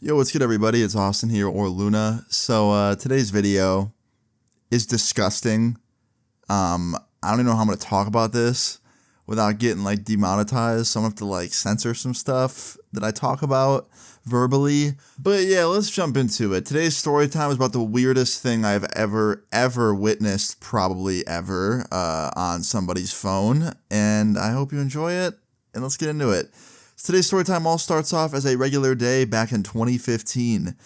Yo, what's good, everybody? It's Austin here, or Luna. So today's video is disgusting. I don't even know how I'm going to talk about this without getting, demonetized. So I'm going to have to, censor some stuff that I talk about verbally. But yeah, let's jump into it. Today's story time is about the weirdest thing I've ever witnessed, probably ever, on somebody's phone. And I hope you enjoy it. And let's get into it. Today's story time all starts off as a regular day back in 2015.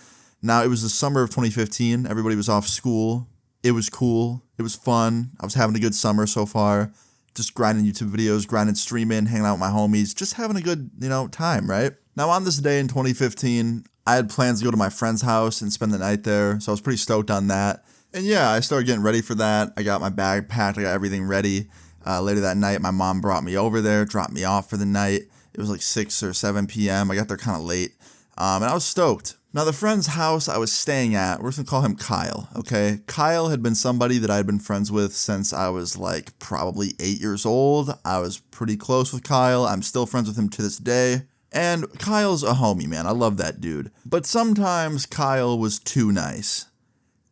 Now, it was the summer of 2015. Everybody was off school. It was cool. It was fun. I was having a good summer so far. Just grinding YouTube videos, grinding streaming, hanging out with my homies, just having a good, time, right? Now, on this day in 2015, I had plans to go to my friend's house and spend the night there, so I was pretty stoked on that. And yeah, I started getting ready for that. I got my bag packed. I got everything ready. Later that night, my mom brought me over there, dropped me off for the night. It was 6 or 7 p.m. I got there kind of late, and I was stoked. Now, the friend's house I was staying at, we're just going to call him Kyle, okay? Kyle had been somebody that I had been friends with since I was, probably 8 years old. I was pretty close with Kyle. I'm still friends with him to this day. And Kyle's a homie, man. I love that dude. But sometimes Kyle was too nice.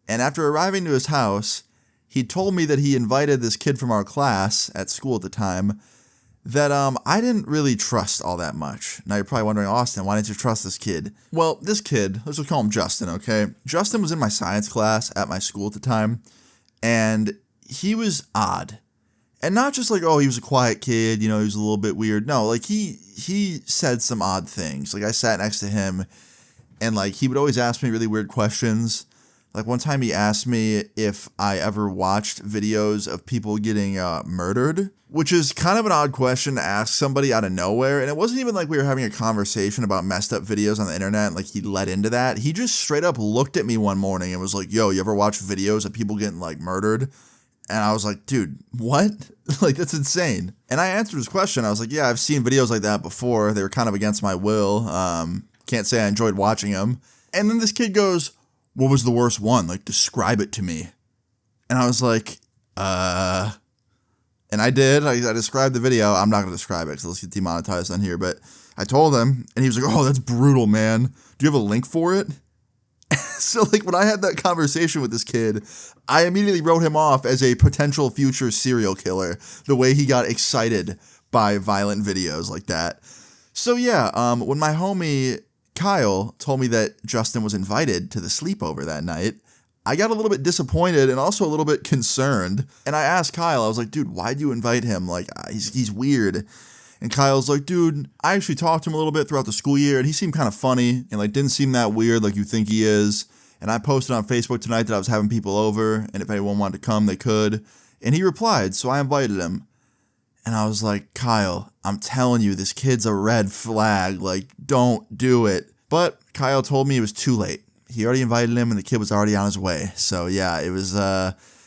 And after arriving to his house, he told me that he invited this kid from our class at school at the time that I didn't really trust all that much. Now you're probably wondering, Austin, why didn't you trust this kid? Well, this kid, let's just call him Justin, okay? Justin was in my science class at my school at the time, and he was odd. And not just he was a quiet kid, he was a little bit weird. No, he said some odd things. I sat next to him, and he would always ask me really weird questions. One time he asked me if I ever watched videos of people getting murdered, which is kind of an odd question to ask somebody out of nowhere. And it wasn't even we were having a conversation about messed up videos on the internet and he led into that. He just straight up looked at me one morning and was like, yo, you ever watch videos of people getting murdered? And I was like, dude, what? That's insane. And I answered his question. I was like, yeah, I've seen videos like that before. They were kind of against my will. Can't say I enjoyed watching them. And then this kid goes, what was the worst one? Describe it to me. And I was like, and I did. I described the video. I'm not going to describe it because let's get demonetized on here. But I told him, and he was like, oh, that's brutal, man. Do you have a link for it? So, when I had that conversation with this kid, I immediately wrote him off as a potential future serial killer, the way he got excited by violent videos like that. So, yeah, when my homie Kyle told me that Justin was invited to the sleepover that night, I got a little bit disappointed and also a little bit concerned. And I asked Kyle, I was like, dude, why'd you invite him? He's weird. And Kyle's like, dude, I actually talked to him a little bit throughout the school year, and he seemed kind of funny and didn't seem that weird like you think he is. And I posted on Facebook tonight that I was having people over, and if anyone wanted to come, they could. And he replied, so I invited him. And I was like, Kyle, I'm telling you, this kid's a red flag. Don't do it. But Kyle told me it was too late. He already invited him, and the kid was already on his way. So, yeah, it was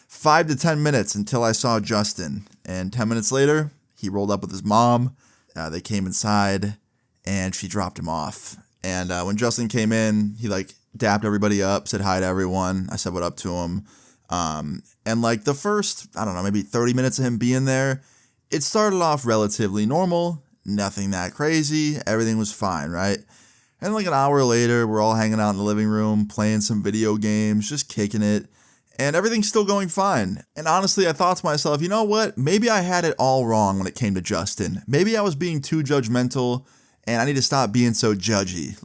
5 to 10 minutes until I saw Justin. And 10 minutes later, he rolled up with his mom. They came inside, and she dropped him off. And when Justin came in, he, dapped everybody up, said hi to everyone. I said what up to him. And, the first, I don't know, maybe 30 minutes of him being there, it started off relatively normal, nothing that crazy, everything was fine, right? And an hour later, we're all hanging out in the living room, playing some video games, just kicking it, and everything's still going fine. And honestly, I thought to myself, you know what? Maybe I had it all wrong when it came to Justin. Maybe I was being too judgmental, and I need to stop being so judgy.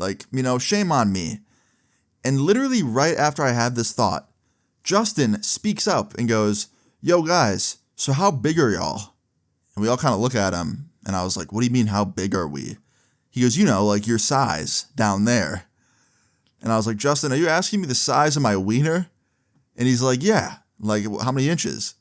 Shame on me. And literally right after I had this thought, Justin speaks up and goes, yo guys, so how big are y'all? And we all kind of look at him, and I was like, what do you mean, how big are we? He goes, your size down there. And I was like, Justin, are you asking me the size of my wiener? And he's like, yeah, how many inches?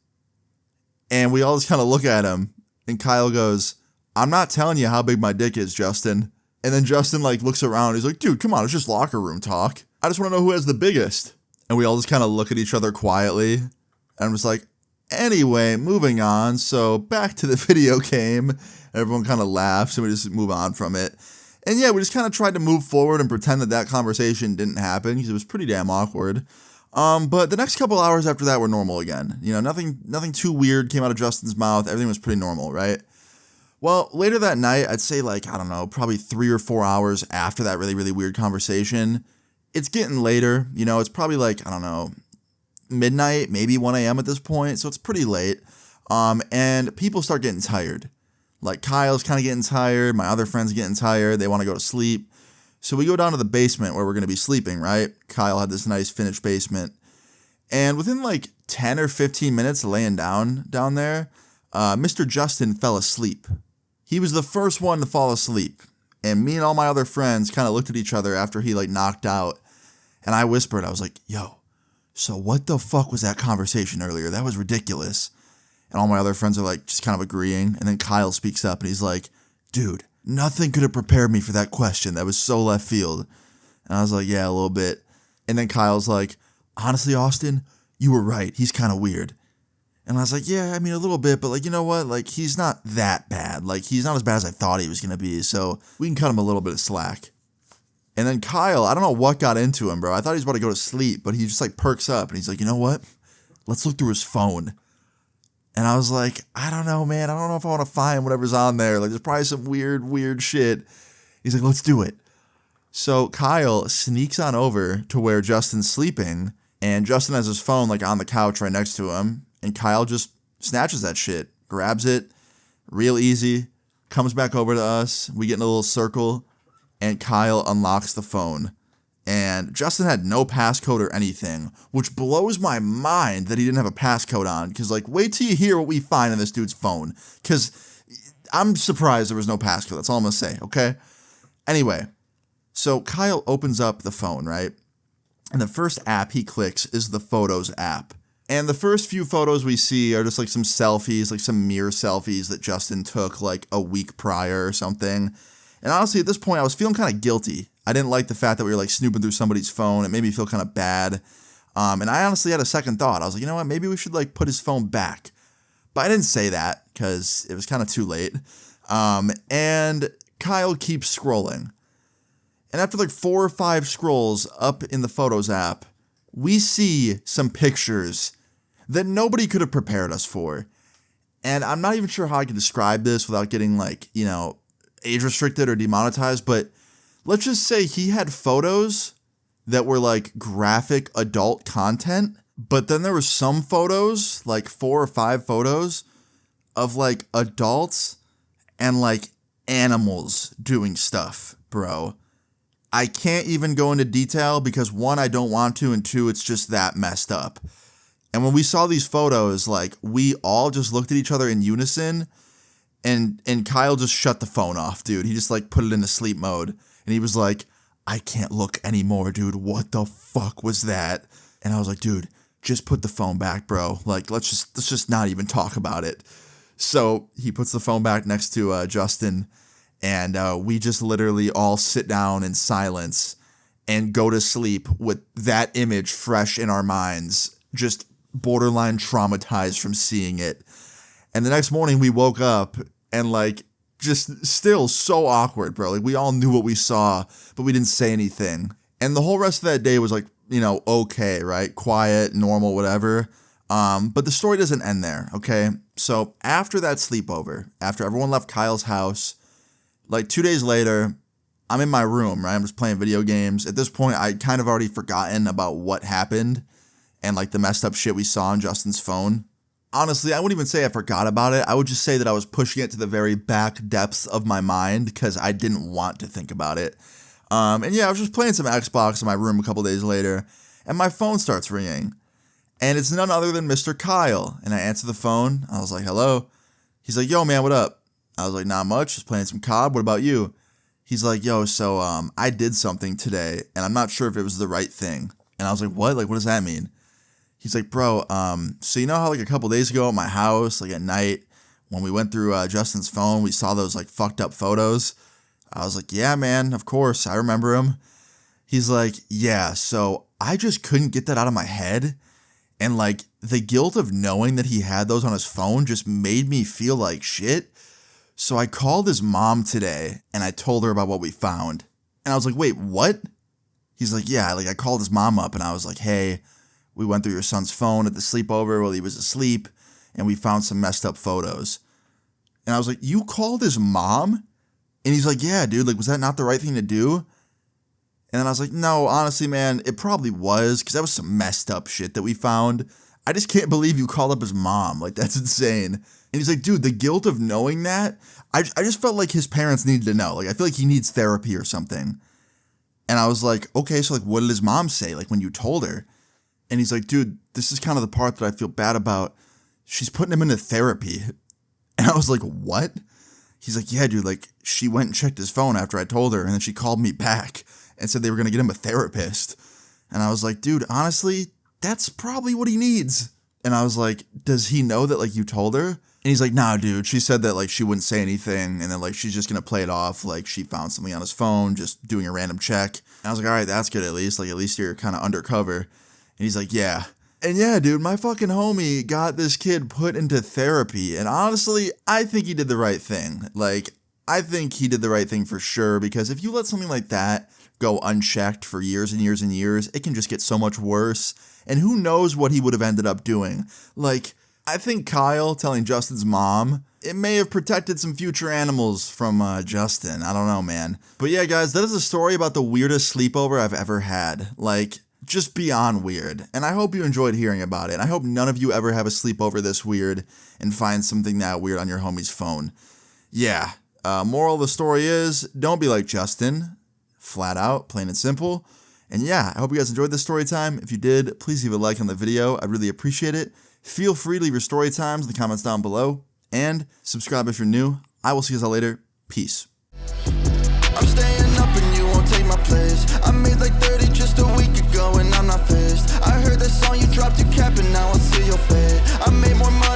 And we all just kind of look at him, and Kyle goes, I'm not telling you how big my dick is, Justin. And then Justin, looks around, he's like, dude, come on, it's just locker room talk. I just want to know who has the biggest. And we all just kind of look at each other quietly, and I'm just like, anyway, moving on. So back to the video game. Everyone kind of laughs and we just move on from it. And yeah, we just kind of tried to move forward and pretend that conversation didn't happen because it was pretty damn awkward. But the next couple hours after that were normal again. Nothing too weird came out of Justin's mouth. Everything was pretty normal, right? Well, later that night, I'd say like, I don't know, probably 3 or 4 hours after that really, really weird conversation, it's getting later. You know, it's probably like, I don't know, midnight, maybe 1 a.m. at this point. So it's pretty late. And people start getting tired. Like Kyle's kind of getting tired. My other friends getting tired. They want to go to sleep. So we go down to the basement where we're going to be sleeping, right? Kyle had this nice finished basement. And within like 10 or 15 minutes laying down there, Mr. Justin fell asleep. He was the first one to fall asleep. And me and all my other friends kind of looked at each other after he like knocked out. And I whispered, I was like, yo, so what the fuck was that conversation earlier? That was ridiculous. And all my other friends are like just kind of agreeing. And then Kyle speaks up and he's like, dude, nothing could have prepared me for that question. That was so left field. And I was like, yeah, a little bit. And then Kyle's like, honestly, Austin, you were right. He's kind of weird. And I was like, yeah, I mean, a little bit, but like, you know what? Like, he's not that bad. Like, he's not as bad as I thought he was going to be. So we can cut him a little bit of slack. And then Kyle, I don't know what got into him, bro. I thought he was about to go to sleep, but he just like perks up and he's like, you know what? Let's look through his phone. And I was like, I don't know, man. I don't know if I want to find whatever's on there. Like, there's probably some weird shit. He's like, let's do it. So Kyle sneaks on over to where Justin's sleeping, and Justin has his phone like on the couch right next to him, and Kyle just snatches that shit, grabs it, real easy, comes back over to us. We get in a little circle, and Kyle unlocks the phone. And Justin had no passcode or anything, which blows my mind that he didn't have a passcode on, because like, wait till you hear what we find in this dude's phone, because I'm surprised there was no passcode. That's all I'm going to say, okay? Anyway, so Kyle opens up the phone, right? And the first app he clicks is the Photos app. And the first few photos we see are just like some selfies, like some mirror selfies that Justin took like a week prior or something. And honestly, at this point, I was feeling kind of guilty. I didn't like the fact that we were like snooping through somebody's phone. It made me feel kind of bad. And I honestly had a second thought. I was like, you know what? Maybe we should like put his phone back. But I didn't say that because it was kind of too late. And Kyle keeps scrolling. And after like 4 or 5 scrolls up in the Photos app, we see some pictures that nobody could have prepared us for. And I'm not even sure how I can describe this without getting like, you know, age restricted or demonetized, but let's just say he had photos that were like graphic adult content, but then there were some photos, like 4 or 5 photos of like adults and like animals doing stuff, bro. I can't even go into detail because 1, I don't want to, and 2, it's just that messed up. And when we saw these photos, like we all just looked at each other in unison, and Kyle just shut the phone off, dude. He just like put it into sleep mode, and he was like, I can't look anymore, dude. What the fuck was that? And I was like, dude, just put the phone back, bro. Like, let's just not even talk about it. So he puts the phone back next to Justin, and we just literally all sit down in silence and go to sleep with that image fresh in our minds, just borderline traumatized from seeing it. And the next morning we woke up and like just still so awkward, bro. Like we all knew what we saw, but we didn't say anything. And the whole rest of that day was like, you know, okay, right? Quiet, normal, whatever. But the story doesn't end there, okay? So after that sleepover, after everyone left Kyle's house, like 2 days later, I'm in my room, right? I'm just playing video games. At this point, I kind of already forgotten about what happened and like the messed up shit we saw on Justin's phone. Honestly, I wouldn't even say I forgot about it. I would just say that I was pushing it to the very back depths of my mind because I didn't want to think about it. And yeah, I was just playing some Xbox in my room a couple days later, and my phone starts ringing. And it's none other than Mr. Kyle. And I answer the phone. I was like, hello. He's like, yo, man, what up? I was like, not much. Just playing some COD. What about you? He's like, yo, so I did something today, and I'm not sure if it was the right thing. And I was like, what? Like, what does that mean? He's like, bro, so you know how like a couple days ago at my house, like at night, when we went through Justin's phone, we saw those like fucked up photos? I was like, yeah, man, of course. I remember him. He's like, yeah, so I just couldn't get that out of my head. And like the guilt of knowing that he had those on his phone just made me feel like shit. So I called his mom today and I told her about what we found. And I was like, wait, what? He's like, yeah, like I called his mom up and I was like, hey, we went through your son's phone at the sleepover while he was asleep and we found some messed up photos. And I was like, you called his mom? And he's like, yeah, dude, like, was that not the right thing to do? And then I was like, no, honestly, man, it probably was, because that was some messed up shit that we found. I just can't believe you called up his mom. Like, that's insane. And he's like, dude, the guilt of knowing that, I just felt like his parents needed to know. Like, I feel like he needs therapy or something. And I was like, okay, so like, what did his mom say, like, when you told her? And he's like, dude, this is kind of the part that I feel bad about. She's putting him into therapy. And I was like, what? He's like, yeah, dude, like, she went and checked his phone after I told her, and then she called me back and said they were going to get him a therapist. And I was like, dude, honestly, that's probably what he needs. And I was like, does he know that, like, you told her? And he's like, nah, dude, she said that, like, she wouldn't say anything, and then, like, she's just going to play it off like she found something on his phone, just doing a random check. And I was like, all right, that's good at least. Like, at least you're kind of undercover. And he's like, yeah. And yeah, dude, my fucking homie got this kid put into therapy. And honestly, I think he did the right thing. Like, I think he did the right thing for sure, because if you let something like that go unchecked for years and years and years, it can just get so much worse. And who knows what he would have ended up doing. Like, I think Kyle telling Justin's mom, it may have protected some future animals from Justin. I don't know, man. But yeah, guys, that is a story about the weirdest sleepover I've ever had. Like, just beyond weird. And I hope you enjoyed hearing about it. I hope none of you ever have a sleepover this weird and find something that weird on your homie's phone. Yeah. Moral of the story is, don't be like Justin. Flat out, plain and simple. And yeah, I hope you guys enjoyed this story time. If you did, please leave a like on the video. I'd really appreciate it. Feel free to leave your story times in the comments down below. And subscribe if you're new. I will see you all later. Peace. I'm staying up and you won't take my place. I made like 30 just a week ago and I'm not phased. I heard that song you dropped, you capping, now I see your fade. I made more money